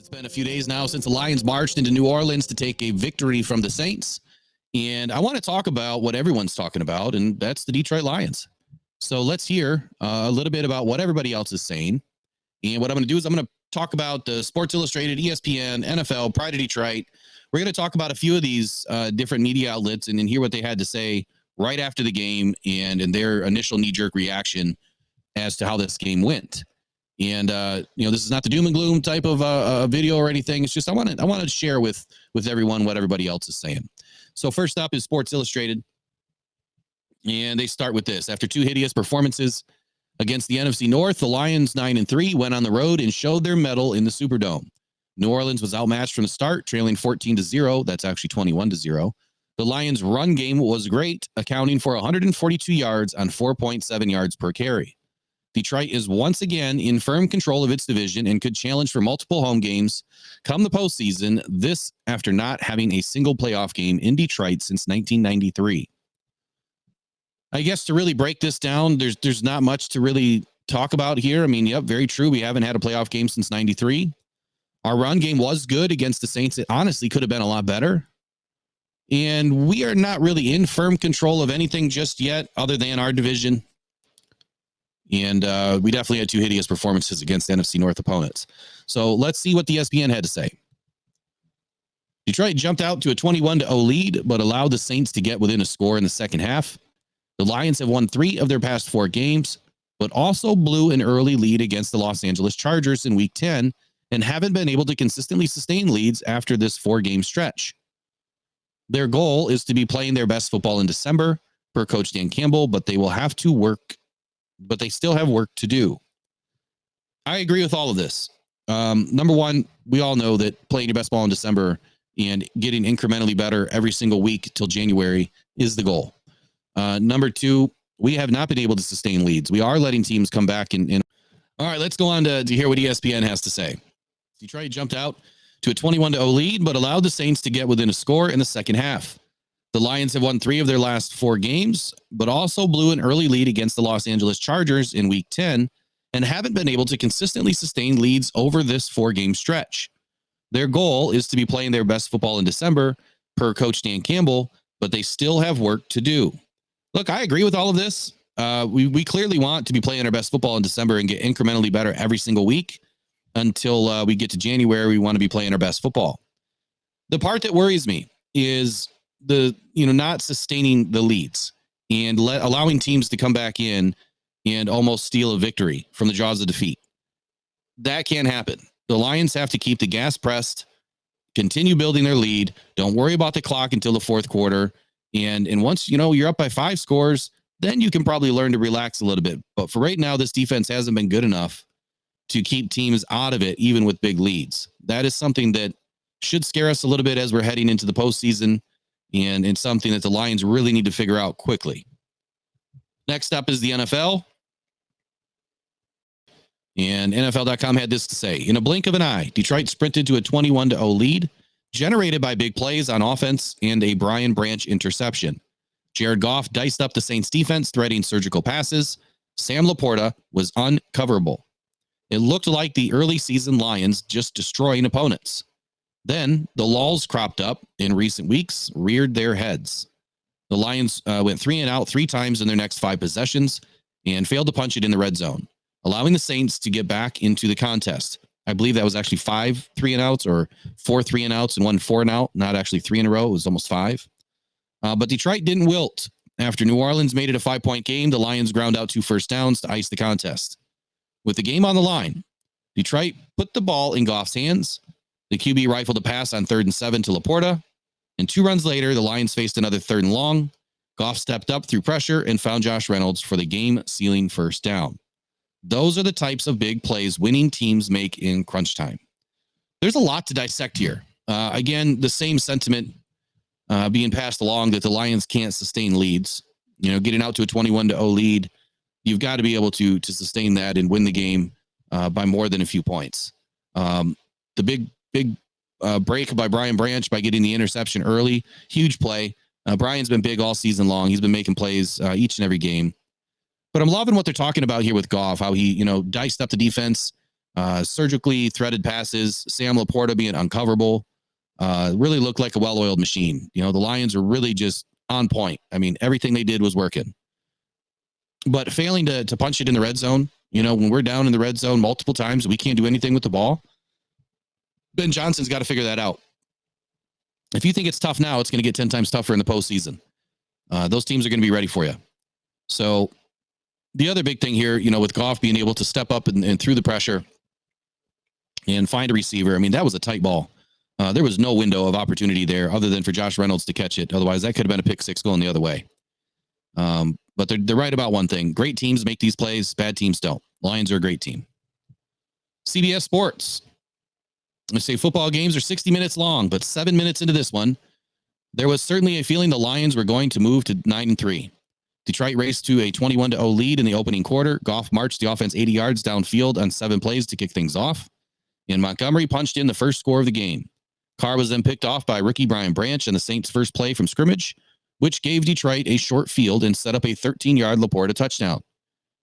It's been a few days now since the Lions marched into New Orleans to take a victory from the Saints. And I want to talk about what everyone's talking about, and that's the Detroit Lions. So let's hear a little bit about what everybody else is saying. And what I'm going to do is I'm going to talk about the Sports Illustrated, ESPN, NFL, Pride of Detroit. We're going to talk about a few of these different media outlets and then hear what they had to say right after the game and their initial knee-jerk reaction as to how this game went. And this is not the doom and gloom type of video or anything. It's just I want to share with everyone what everybody else is saying. So first up is Sports Illustrated, and they start with this: after two hideous performances against the NFC North, the Lions 9-3 went on the road and showed their mettle in the Superdome. New Orleans was outmatched from the start, trailing 14-0. That's actually 21-0. The Lions' run game was great, accounting for 142 yards on 4.7 yards per carry. Detroit is once again in firm control of its division and could challenge for multiple home games come the postseason, this after not having a single playoff game in Detroit since 1993. I guess to really break this down, there's not much to really talk about here. I mean, yep, very true. We haven't had a playoff game since 93. Our run game was good against the Saints. It honestly could have been a lot better. And we are not really in firm control of anything just yet other than our division. And we definitely had two hideous performances against NFC North opponents. So let's see what the ESPN had to say. Detroit jumped out to a 21-0 lead, but allowed the Saints to get within a score in the second half. The Lions have won 3 of their past 4 games, but also blew an early lead against the Los Angeles Chargers in Week 10 and haven't been able to consistently sustain leads after this 4-game stretch. Their goal is to be playing their best football in December, per Coach Dan Campbell, but they still have work to do. I agree with all of this. Number one, we all know that playing your best ball in December and getting incrementally better every single week till January is the goal. Number two, we have not been able to sustain leads. We are letting teams come back and all right, let's go on to hear what ESPN has to say. Detroit jumped out to a 21-0 lead, but allowed the Saints to get within a score in the second half. The Lions have won 3 of their last 4 games, but also blew an early lead against the Los Angeles Chargers in Week 10 and haven't been able to consistently sustain leads over this 4-game stretch. Their goal is to be playing their best football in December, per Coach Dan Campbell, but they still have work to do. Look, I agree with all of this. We clearly want to be playing our best football in December and get incrementally better every single week until we get to January. We want to be playing our best football. The part that worries me is not sustaining the leads and allowing teams to come back in and almost steal a victory from the jaws of defeat. That can't happen. The Lions have to keep the gas pressed, continue building their lead. Don't worry about the clock until the fourth quarter. And once, you're up by 5 scores, then you can probably learn to relax a little bit. But for right now, this defense hasn't been good enough to keep teams out of it, even with big leads. That is something that should scare us a little bit as we're heading into the postseason. And it's something that the Lions really need to figure out quickly. Next up is the NFL. And NFL.com had this to say: in a blink of an eye, Detroit sprinted to a 21-0 lead, generated by big plays on offense and a Brian Branch interception. Jared Goff diced up the Saints defense, threading surgical passes. Sam Laporta was uncoverable. It looked like the early season Lions just destroying opponents. Then the lulls cropped up in recent weeks, reared their heads. The Lions went 3 and out 3 times in their next 5 possessions and failed to punch it in the red zone, allowing the Saints to get back into the contest. I believe that was actually 5 3-and-outs or 4 3-and-outs and 1 4-and-out, not actually 3 in a row. It was almost 5. But Detroit didn't wilt. After New Orleans made it a 5-point game, the Lions ground out 2 first downs to ice the contest. With the game on the line, Detroit put the ball in Goff's hands. The QB rifled a pass on 3rd and 7 to Laporta. And 2 runs later, the Lions faced another 3rd and long. Goff stepped up through pressure and found Josh Reynolds for the game-sealing first down. Those are the types of big plays winning teams make in crunch time. There's a lot to dissect here. Again, the same sentiment being passed along that the Lions can't sustain leads. Getting out to a 21-0 lead, you've got to be able to sustain that and win the game by more than a few points. The big break by Brian Branch by getting the interception early, huge play. Brian's been big all season long. He's been making plays each and every game. But I'm loving what they're talking about here with Goff, how he, diced up the defense, Surgically threaded passes, Sam Laporta being uncoverable, really looked like a well-oiled machine. The Lions were really just on point. I mean, everything they did was working. But failing to punch it in the red zone, when we're down in the red zone multiple times, we can't do anything with the ball. Ben Johnson's got to figure that out. If you think it's tough now, it's going to get 10 times tougher in the postseason. Those teams are going to be ready for you. So the other big thing here, with Goff being able to step up and through the pressure and find a receiver, I mean, that was a tight ball. There was no window of opportunity there other than for Josh Reynolds to catch it. Otherwise, that could have been a pick six going the other way. But they're right about one thing. Great teams make these plays. Bad teams don't. Lions are a great team. CBS Sports. I say football games are 60 minutes long, but 7 minutes into this one, there was certainly a feeling the Lions were going to move to 9-3. Detroit raced to a 21-0 lead in the opening quarter. Goff marched the offense 80 yards downfield on 7 plays to kick things off. And Montgomery punched in the first score of the game. Carr was then picked off by rookie Brian Branch on the Saints' first play from scrimmage, which gave Detroit a short field and set up a 13-yard Laporta touchdown.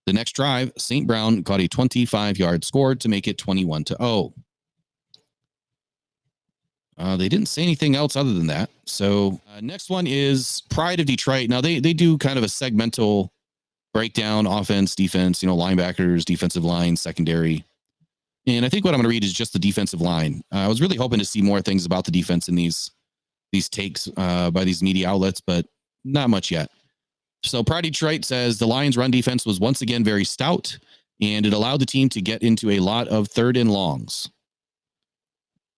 The next drive, St. Brown caught a 25-yard score to make it 21-0. They didn't say anything else other than that. So next one is Pride of Detroit. Now, they do kind of a segmental breakdown, offense, defense, linebackers, defensive line, secondary. And I think what I'm going to read is just the defensive line. I was really hoping to see more things about the defense in these takes by these media outlets, but not much yet. So Pride of Detroit says the Lions' run defense was once again very stout, and it allowed the team to get into a lot of 3rd and longs.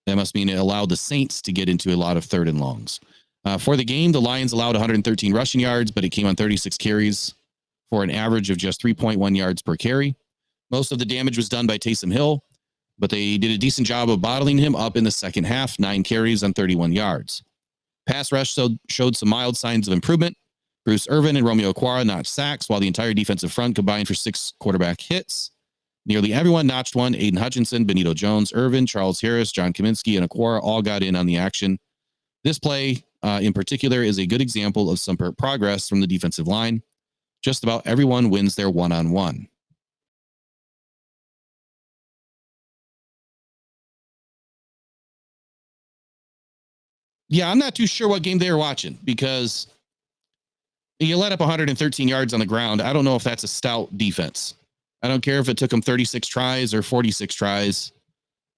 That must mean it allowed the Saints to get into a lot of 3rd and longs. For the game, the Lions allowed 113 rushing yards, but it came on 36 carries for an average of just 3.1 yards per carry. Most of the damage was done by Taysom Hill, but they did a decent job of bottling him up in the second half, 9 carries on 31 yards. Pass rush showed some mild signs of improvement. Bruce Irvin and Romeo Okwara notched sacks, while the entire defensive front combined for 6 quarterback hits. Nearly everyone notched one. Aiden Hutchinson, Benito Jones, Irvin, Charles Harris, John Kaminsky, and Okwara all got in on the action. This play, in particular, is a good example of some progress from the defensive line. Just about everyone wins their one-on-one. Yeah, I'm not too sure what game they were watching because you let up 113 yards on the ground. I don't know if that's a stout defense. I don't care if it took them 36 tries or 46 tries.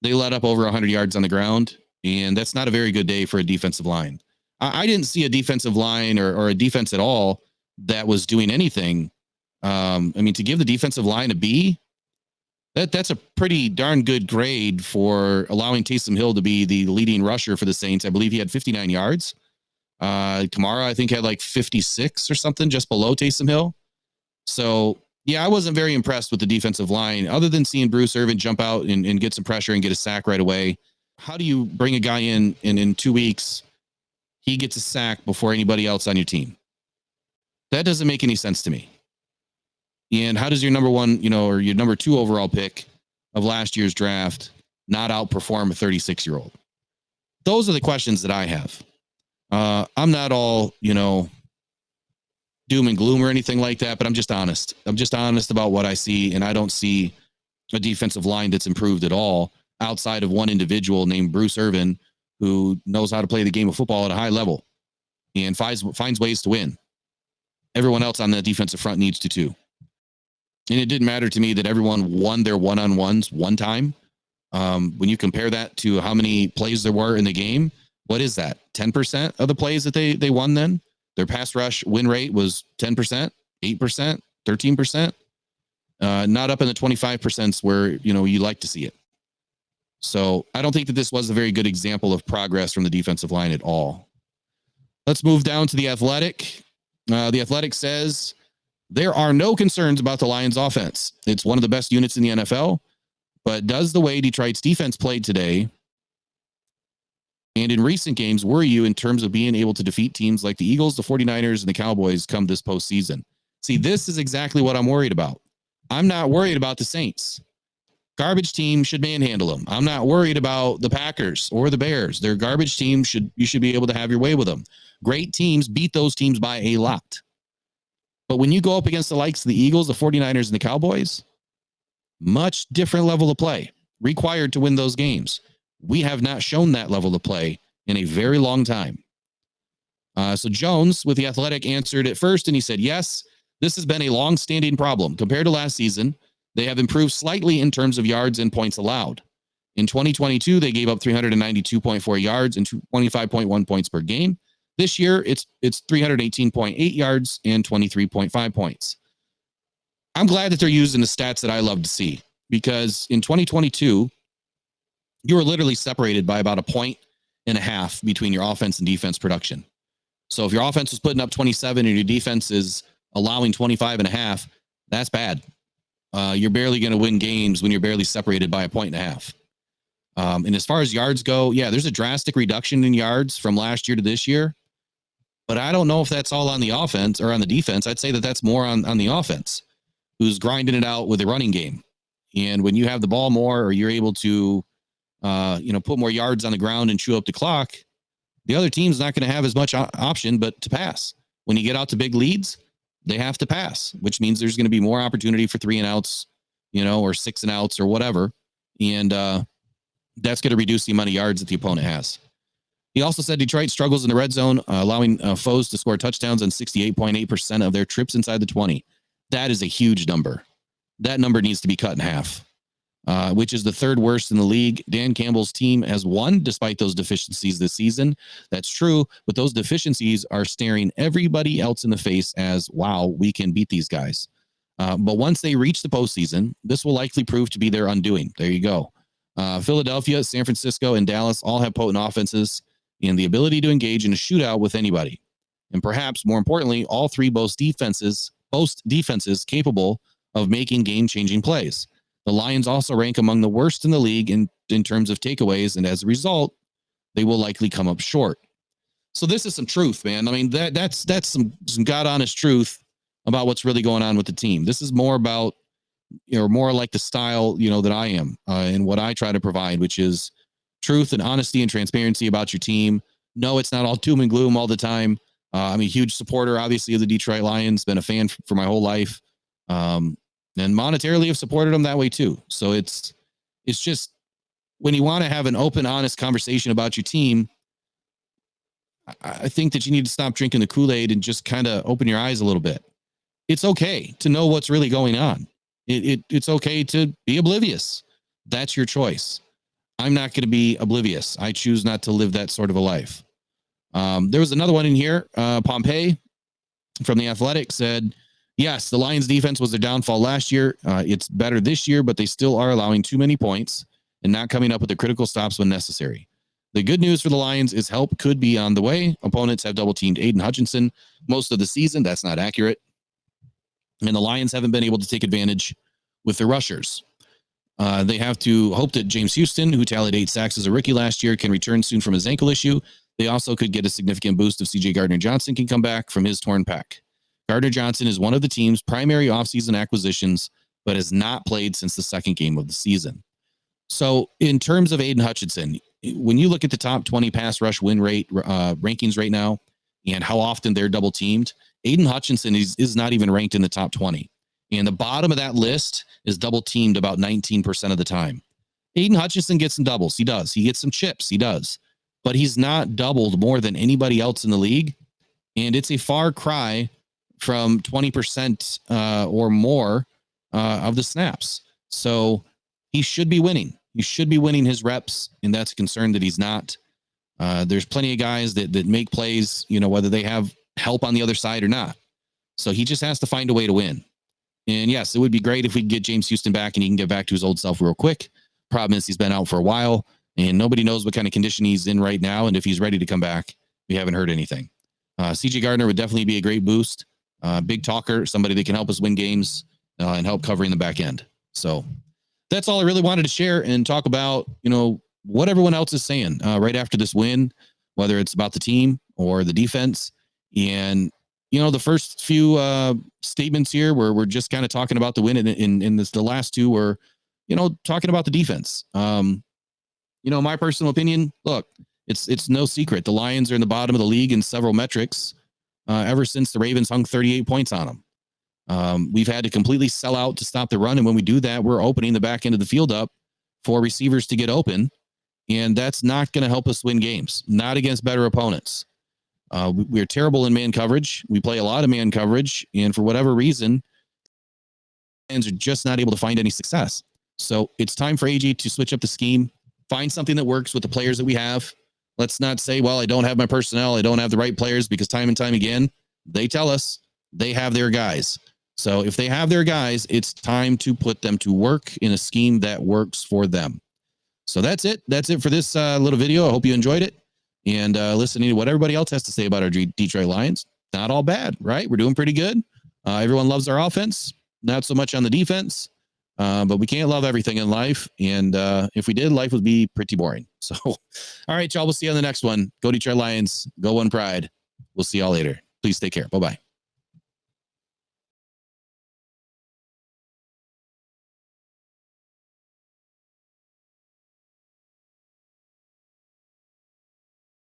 They let up over 100 yards on the ground, and that's not a very good day for a defensive line. I didn't see a defensive line or a defense at all that was doing anything. To give the defensive line a B, that's a pretty darn good grade for allowing Taysom Hill to be the leading rusher for the Saints. I believe he had 59 yards. Kamara, I think, had like 56 or something, just below Taysom Hill. So, yeah, I wasn't very impressed with the defensive line, other than seeing Bruce Irvin jump out and get some pressure and get a sack right away. How do you bring a guy in, and in 2 weeks, he gets a sack before anybody else on your team? That doesn't make any sense to me. And how does your number 1, or your number 2 overall pick of last year's draft not outperform a 36-year-old? Those are the questions that I have. I'm not all, doom and gloom or anything like that, but I'm just honest. I'm just honest about what I see, and I don't see a defensive line that's improved at all outside of one individual named Bruce Irvin, who knows how to play the game of football at a high level and finds ways to win. Everyone else on the defensive front needs to too. And it didn't matter to me that everyone won their one-on-ones one time. When you compare that to how many plays there were in the game, what is that? 10% of the plays that they won then? Their pass rush win rate was 10%, 8%, 13%. Not up in the 25% where, you like to see it. So I don't think that this was a very good example of progress from the defensive line at all. Let's move down to the Athletic. The Athletic says there are no concerns about the Lions offense. It's one of the best units in the NFL, but does the way Detroit's defense played today and in recent games worry you in terms of being able to defeat teams like the Eagles, the 49ers, and the Cowboys come this postseason? See, this is exactly what I'm worried about. I'm not worried about the Saints. Garbage team should manhandle them. I'm not worried about the Packers or the Bears. They're garbage teams. You should be able to have your way with them. Great teams beat those teams by a lot. But when you go up against the likes of the Eagles, the 49ers, and the Cowboys, much different level of play. required to win those games. We have not shown that level of play in a very long time. So Jones with The Athletic answered it first, and he said, yes, this has been a long-standing problem. Compared to last season, they have improved slightly in terms of yards and points allowed. In 2022, they gave up 392.4 yards and 25.1 points per game. This year, it's 318.8 yards and 23.5 points. I'm glad that they're using the stats that I love to see, because in 2022, you were literally separated by about 1.5 points between your offense and defense production. So if your offense was putting up 27 and your defense is allowing 25.5, that's bad. You're barely going to win games when you're barely separated by 1.5 points. And as far as yards go, yeah, there's a drastic reduction in yards from last year to this year. But I don't know if that's all on the offense or on the defense. I'd say that that's more on the offense, who's grinding it out with a running game. And when you have the ball more, or you're able to, put more yards on the ground and chew up the clock, the other team's not going to have as much option but to pass. When you get out to big leads, they have to pass, which means there's going to be more opportunity for 3 and outs, or 6 and outs or whatever. And that's going to reduce the amount of yards that the opponent has. He also said Detroit struggles in the red zone, allowing foes to score touchdowns on 68.8% of their trips inside the 20. That is a huge number. That number needs to be cut in half, which is the 3rd worst in the league. Dan Campbell's team has won despite those deficiencies this season. That's true, but those deficiencies are staring everybody else in the face as, wow, we can beat these guys. But once they reach the postseason, this will likely prove to be their undoing. There you go. Philadelphia, San Francisco, and Dallas all have potent offenses and the ability to engage in a shootout with anybody. And perhaps more importantly, all 3 boast defenses capable of making game-changing plays. The Lions also rank among the worst in the league in terms of takeaways, and as a result, they will likely come up short. So this is some truth, man. I mean, that's some God-honest truth about what's really going on with the team. This is more about, more like the style, that I am and what I try to provide, which is truth and honesty and transparency about your team. No, it's not all doom and gloom all the time. I'm a huge supporter, obviously, of the Detroit Lions, been a fan for my whole life. And monetarily have supported them that way too. So it's just, when you want to have an open, honest conversation about your team, I think that you need to stop drinking the Kool-Aid and just kind of open your eyes a little bit. It's okay to know what's really going on. It's okay to be oblivious. That's your choice. I'm not going to be oblivious. I choose not to live that sort of a life. There was another one in here. Pompey from The Athletic said, yes, the Lions defense was their downfall last year. It's better this year, but they still are allowing too many points and not coming up with the critical stops when necessary. The good news for the Lions is help could be on the way. Opponents have double-teamed Aiden Hutchinson most of the season. That's not accurate. And the Lions haven't been able to take advantage with their rushers. They have to hope that James Houston, who tallied 8 sacks as a rookie last year, can return soon from his ankle issue. They also could get a significant boost if CJ Gardner-Johnson can come back from his torn pec. Gardner-Johnson is one of the team's primary offseason acquisitions, but has not played since the 2nd game of the season. So in terms of Aiden Hutchinson, when you look at the top 20 pass rush win rate rankings right now and how often they're double teamed, Aiden Hutchinson is not even ranked in the top 20. And the bottom of that list is double teamed about 19% of the time. Aiden Hutchinson gets some doubles. He does. He gets some chips. He does. But he's not doubled more than anybody else in the league. And it's a far cry from 20% or more of the snaps. So he should be winning. He should be winning his reps. And that's a concern that he's not. There's plenty of guys that make plays, whether they have help on the other side or not. So he just has to find a way to win. And yes, it would be great if we could get James Houston back and he can get back to his old self real quick. Problem is he's been out for a while and nobody knows what kind of condition he's in right now. And if he's ready to come back, we haven't heard anything. CJ Gardner would definitely be a great boost. Big talker, somebody that can help us win games and help covering the back end. So that's all I really wanted to share and talk about, what everyone else is saying right after this win, whether it's about the team or the defense. And the first few statements here where we're just kind of talking about the win, in this, the last two were, talking about the defense. My personal opinion, look, it's no secret. The Lions are in the bottom of the league in several metrics ever since the Ravens hung 38 points on them. We've had to completely sell out to stop the run. And when we do that, we're opening the back end of the field up for receivers to get open. And that's not going to help us win games, not against better opponents. We're terrible in man coverage. We play a lot of man coverage. And for whatever reason, fans are just not able to find any success. So it's time for AJ to switch up the scheme, find something that works with the players that we have. Let's not say, well, I don't have my personnel, I don't have the right players, because time and time again, they tell us they have their guys. So if they have their guys, it's time to put them to work in a scheme that works for them. So that's it. That's it for this little video. I hope you enjoyed it. And listening to what everybody else has to say about our Detroit Lions, not all bad, right? We're doing pretty good. Everyone loves our offense, not so much on the defense, but we can't love everything in life. And if we did, life would be pretty boring. So, all right, y'all, we'll see you on the next one. Go Detroit Lions. Go One Pride. We'll see y'all later. Please take care. Bye-bye.